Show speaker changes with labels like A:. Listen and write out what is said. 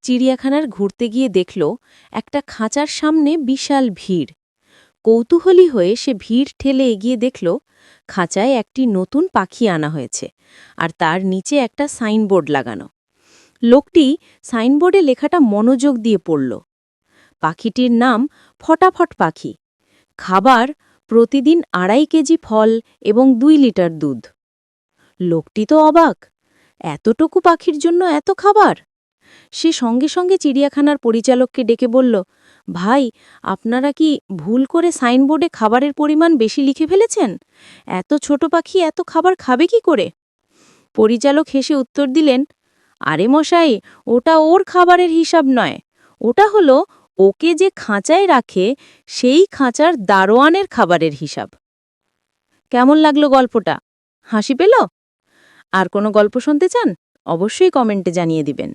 A: চিড়িয়াখানার ঘুরতে গিয়ে দেখল একটা খাঁচার সামনে বিশাল ভিড়। কৌতূহলী হয়ে সে ভিড় ঠেলে এগিয়ে দেখল খাঁচায় একটি নতুন পাখি আনা হয়েছে, আর তার নিচে একটা সাইনবোর্ড লাগানো। লোকটি সাইনবোর্ডে লেখাটা মনোযোগ দিয়ে পড়ল। পাখিটির নাম ফটাফট পাখি। খাবার প্রতিদিন ২.৫ কেজি ফল এবং ২ লিটার দুধ। লোকটি তো অবাক, এতটুকু পাখির জন্য এত খাবার! সে সঙ্গে সঙ্গে চিড়িয়াখানার পরিচালককে ডেকে বলল, ভাই, আপনারা কি ভুল করে সাইনবোর্ডে খাবারের পরিমাণ বেশি লিখে ফেলেছেন? এত ছোট পাখি এত খাবার খাবে কি করে? পরিচালক হেসে উত্তর দিলেন, আরে মশাই, ওটা ওর খাবারের হিসাব নয়, ওটা হলো ওকে যে খাঁচায় রাখে সেই খাঁচার দারোয়ানের খাবারের হিসাব। কেমন লাগলো গল্পটা? হাসি পেল? আর কোনো গল্প শুনতে চান? অবশ্যই কমেন্টে জানিয়ে দিবেন।